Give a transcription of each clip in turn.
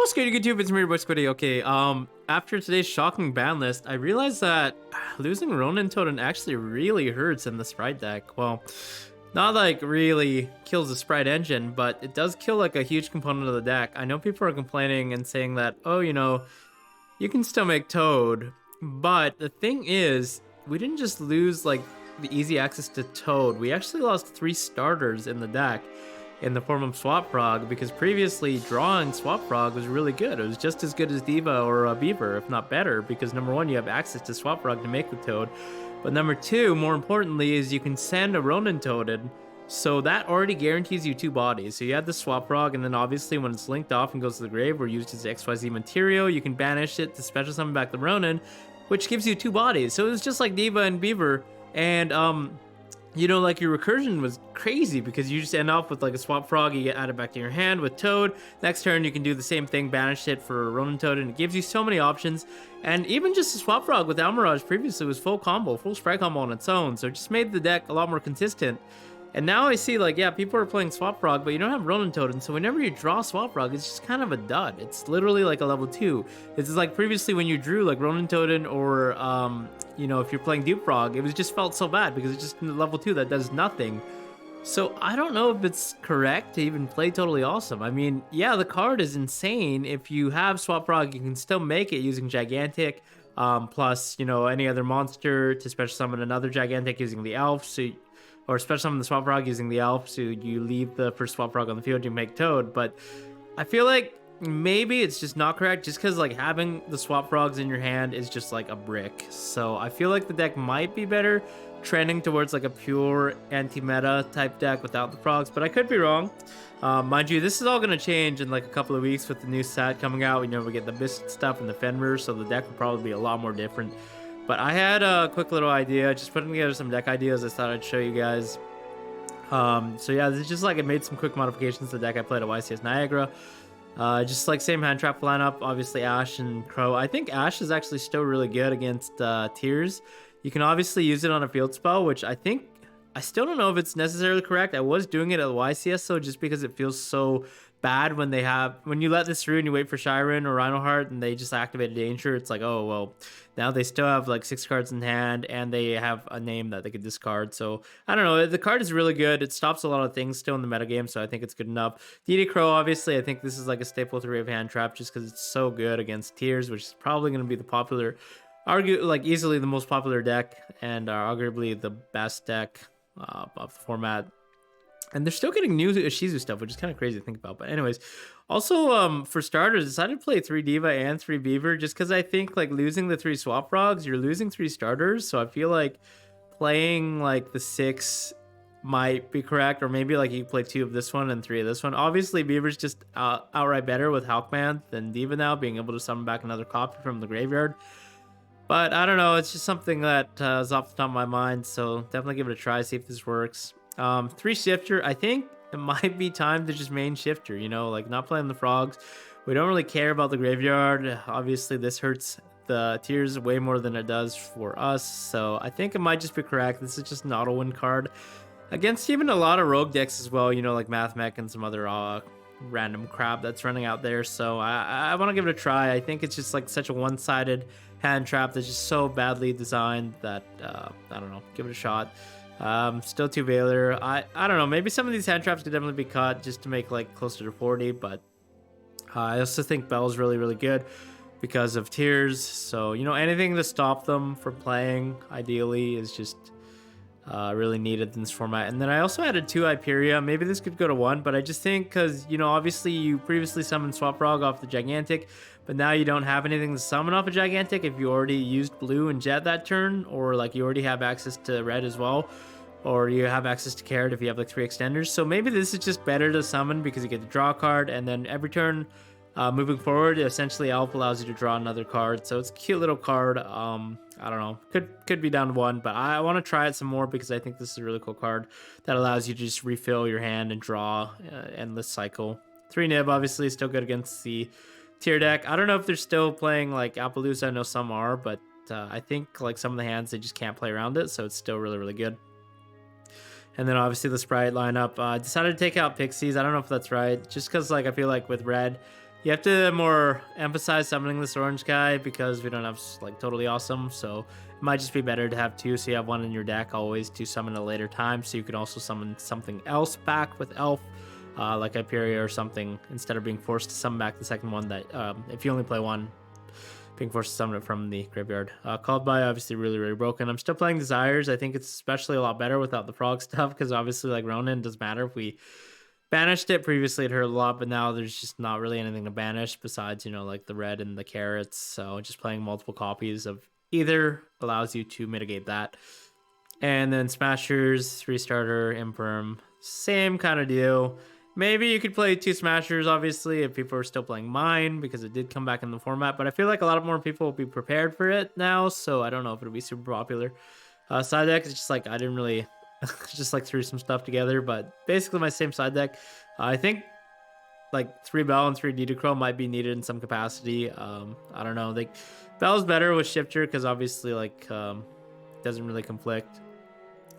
What's good, YouTube? It's me, your boy Squiddy. Okay, after today's shocking ban list, I realized that losing Ronin Totem actually really hurts in the Spright deck. Well, not like really kills the Spright engine, but it does kill like a huge component of the deck. I know people are complaining and saying that, oh, you can still make Toad, but the thing is, we didn't just lose like the easy access to Toad. We actually lost 3 starters in the deck in the form of Swap Frog, because previously drawing Swap Frog was really good. It was just as good as Diva or Beaver, if not better, because number 1, you have access to Swap Frog to make the Toad, but number 2, more importantly, is you can send a Ronin Toad in, so that already guarantees you 2 bodies. So you have the Swap Frog, and then obviously when it's linked off and goes to the grave or used as XYZ material, you can banish it to special summon back the Ronin, which gives you 2 bodies. So it was just like Diva and Beaver, and like your recursion was crazy because you just end up with like a Swap Frog, you get added back to your hand with Toad. Next turn, you can do the same thing, banish it for Ronin Toad, and it gives you so many options. And even just a Swap Frog with Almirage previously was full combo, full Sprite combo on its own, so it just made the deck a lot more consistent. And now I see, like, yeah, people are playing Swap Frog, but you don't have Ronin Toad, and so whenever you draw Swap Frog, it's just kind of a dud. It's literally like a level 2. It's like previously when you drew, like, Ronin Toad or, if you're playing Dupe Frog, it was just felt so bad because it's just level 2 that does nothing. So I don't know if it's correct to even play Totally Awesome. I mean, yeah, the card is insane. If you have Swap Frog, you can still make it using Gigantic, plus, any other monster to special summon another Gigantic using the Elf, or special summon the Swap Frog using the Elf, so you leave the first Swap Frog on the field, you make Toad. But I feel like maybe it's just not correct, just because like having the Swap Frogs in your hand is just like a brick. So I feel like the deck might be better trending towards like a pure anti-meta type deck without the frogs, but I could be wrong. Mind you, this is all going to change in like a couple of weeks with the new set coming out. We get the Biscuit stuff and the Fenrir, so the deck will probably be a lot more different. But I had a quick little idea, just putting together some deck ideas I thought I'd show you guys. So yeah, this is just like I made some quick modifications to the deck I played at YCS Niagara. Just like same hand trap lineup, obviously Ash and Crow. I think Ash is actually still really good against Tears. You can obviously use it on a field spell, which I still don't know if it's necessarily correct. I was doing it at YCS though, just because it feels so bad when you let this through and you wait for Shiren or Rhinoheart and they just activate a danger. It's like, oh well, now they still have like 6 cards in hand and they have a name that they could discard. So I don't know, the card is really good. It stops a lot of things still in the metagame, so I think it's good enough. DD Crow, obviously, I think this is like a staple 3 of hand trap just because it's so good against Tears, which is probably going to be the popular, easily the most popular deck, and arguably the best deck of the format. And they're still getting new Ishizu stuff, which is kind of crazy to think about. But anyways, also for starters, I decided to play 3 Diva and 3 Beaver just because I think like losing the 3 Swap Frogs, you're losing 3 starters. So I feel like playing like the 6 might be correct, or maybe like you play 2 of this one and 3 of this one. Obviously, Beaver's just outright better with Hawkman than Diva now, being able to summon back another copy from the graveyard. But I don't know, it's just something that is off the top of my mind, so definitely give it a try, see if this works. 3 Shifter, I think it might be time to just main Shifter, like not playing the frogs. We don't really care about the graveyard. Obviously, this hurts the Tears way more than it does for us, so I think it might just be correct. This is just an auto-win card against even a lot of rogue decks as well, like Mathmech and some other random crap that's running out there. So I want to give it a try. I think it's just like such a one-sided hand trap that's just so badly designed that I don't know, give it a shot. Still 2 Veiler. I don't know, maybe some of these hand traps could definitely be cut just to make like closer to 40, but I also think Bell's really, really good because of Tears. So, anything to stop them from playing ideally is just really needed in this format. And then I also added 2 Hyperia. Maybe this could go to 1, but I just think because, obviously you previously summoned Swap Frog off the Gigantic, but now you don't have anything to summon off a Gigantic if you already used Blue and Jet that turn, or like you already have access to Red as well, or you have access to Carrot if you have like 3 extenders. So maybe this is just better to summon because you get to draw a card, and then every turn moving forward, essentially Elf allows you to draw another card. So it's a cute little card. I don't know, could be down to 1, but I want to try it some more because I think this is a really cool card that allows you to just refill your hand and draw endless cycle. 3 Nib obviously still good against the tier deck. I don't know if they're still playing like Appaloosa. I know some are, but I think like some of the hands they just can't play around it, so it's still really, really good. And then obviously the Spright lineup. Decided to take out Pixies. I don't know if that's right, just because like I feel like with Red, You have to more emphasize summoning this orange guy because we don't have like totally awesome. So it might just be better to have two. So you have one in your deck always to summon at a later time. So you can also summon something else back with Elf, like Hyperia or something, instead of being forced to summon back the second one that if you only play one, being forced to summon it from the graveyard. Called by obviously really broken. I'm still playing Desires. I think it's especially a lot better without the frog stuff because obviously like Ronin doesn't matter if we banished it. Previously it hurt a lot, but now there's just not really anything to banish besides, you know, like the red and the carrots. So just playing multiple copies of either allows you to mitigate that. And then Smashers, Restarter, Imperm, same kind of deal. Maybe you could play two Smashers, obviously, if people are still playing Mine, because it did come back in the format. But I feel like a lot more people will be prepared for it now, so I don't know if it'll be super popular. Side deck is just like, I didn't really, just like threw some stuff together, but basically my same side deck. I think like 3 Bell and 3 Dedecro might be needed in some capacity. I don't know. Like Bell's better with Shifter, because obviously like doesn't really conflict.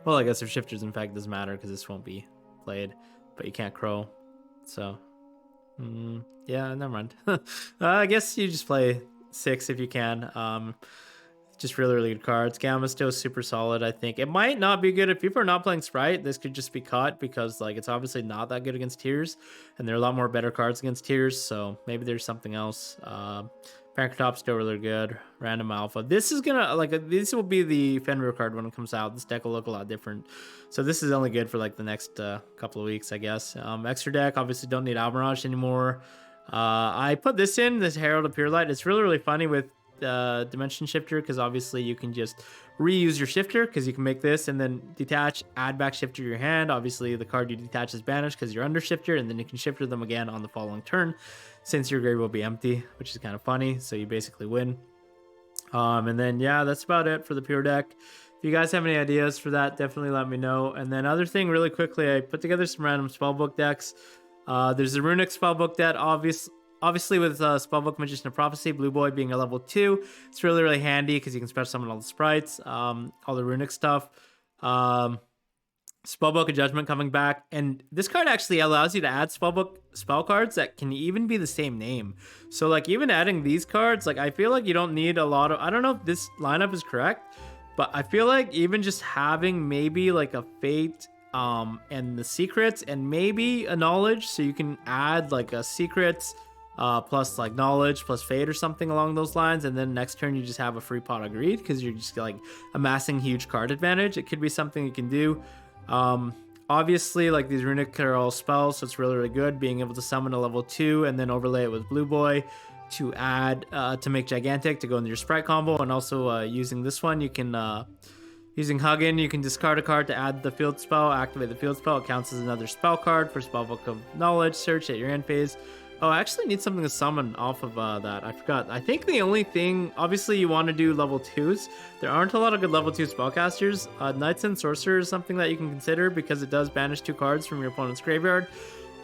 Well, I guess if Shifters in fact doesn't matter because this won't be played, but you can't Crow. So, yeah, never mind. I guess you just play 6 if you can. Just really good cards. Gamma's still super solid, I think. It might not be good if people are not playing Spright. This could just be caught because like it's obviously not that good against Tears, and there are a lot more better cards against Tears, so maybe there's something else. Top still really good. Random Alpha. This is gonna like this will be the Fenrir card when it comes out. This deck will look a lot different. So this is only good for like the next couple of weeks, I guess. Extra deck, obviously don't need Almirage anymore. I put this in, this Herald of Pure Light. It's really funny with Dimension Shifter, because obviously you can just reuse your Shifter, because you can make this and then detach, add back Shifter to your hand. Obviously the card you detach is banished because you're under Shifter, and then you can Shifter them again on the following turn since your grave will be empty, which is kind of funny. So you basically win. And then yeah, that's about it for the pure deck. If you guys have any ideas for that, definitely let me know. And then other thing really quickly, I put together some random spellbook decks. There's the Runic spellbook deck, obviously with Spellbook, Magician of Prophecy, Blue Boy being a level 2. It's really handy because you can special summon all the sprites, all the Runic stuff. Spellbook of Judgment coming back, and this card actually allows you to add Spellbook spell cards that can even be the same name. So like even adding these cards, like I feel like you don't need a lot of, I don't know if this lineup is correct, but I feel like even just having maybe like a Fate and the Secrets and maybe a Knowledge, so you can add like a Secrets plus like Knowledge plus Fate or something along those lines, and then next turn you just have a free pot of Greed because you're just like amassing huge card advantage. It could be something you can do. Obviously like these Runic are all spells, so it's really good being able to summon a level 2 and then overlay it with Blue Boy to add to make Gigantic to go into your Sprite combo. And also using this one, you can using Huggin, you can discard a card to add the field spell, activate the field spell. It counts as another spell card for Spellbook of Knowledge search at your end phase. Oh, I actually need something to summon off of that. I forgot. I think the only thing, obviously you want to do level 2s. There aren't a lot of good level 2 spellcasters. Knights and Sorcerer is something that you can consider because it does banish 2 cards from your opponent's graveyard.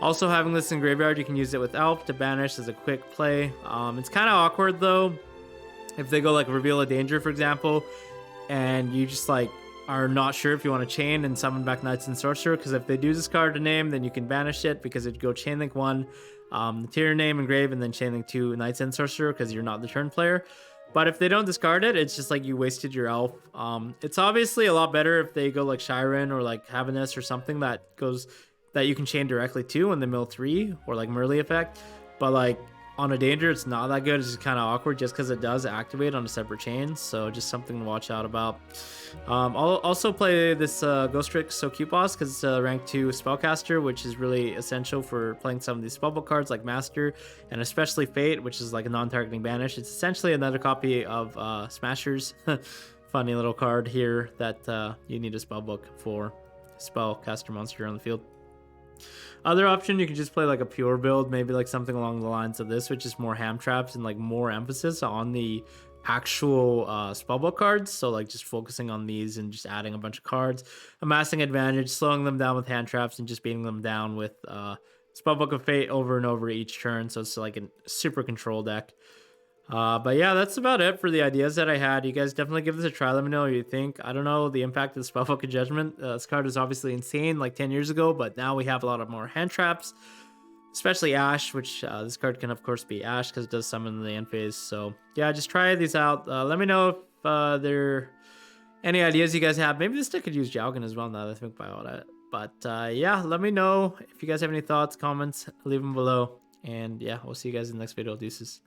Also having this in graveyard, you can use it with Elf to banish as a quick play. It's kind of awkward though, if they go like Reveal a Danger, for example, and you just like are not sure if you want to chain and summon back Knights and Sorcerer, because if they do discard a name, then you can banish it because it'd go chain link 1, the tier name engrave, and then chain link 2 Knights and Sorcerer because you're not the turn player. But if they don't discard it, it's just like you wasted your Elf. It's obviously a lot better if they go like Shiren or like Haviness or something that goes that you can chain directly to in the mill 3 or like Merly effect. But like on a Danger, it's not that good. It's just kind of awkward just because it does activate on a separate chain. So just something to watch out about. I'll also play this Ghost Trick So Cute Boss because it's a rank 2 spellcaster, which is really essential for playing some of these spellbook cards like Master and especially Fate, which is like a non-targeting banish. It's essentially another copy of Smashers. Funny little card here that you need a spellbook for spellcaster monster on the field. Other option, you can just play like a pure build, maybe like something along the lines of this, which is more ham traps and like more emphasis on the actual spellbook cards. So like just focusing on these and just adding a bunch of cards, amassing advantage, slowing them down with hand traps, and just beating them down with Spellbook of Fate over and over each turn. So it's like a super control deck. But yeah, that's about it for the ideas that I had. You guys definitely give this a try. Let me know what you think. I don't know the impact of the Spellbook of Judgment. This card is obviously insane like 10 years ago, but now we have a lot of more hand traps. especially Ash, which this card can of course be Ash because it does summon in the end phase. So yeah, just try these out. Let me know if there are any ideas you guys have. Maybe this deck could use Jowgen as well now that I think about it. But yeah, let me know if you guys have any thoughts, comments, leave them below. And yeah, we'll see you guys in the next video. Deuces.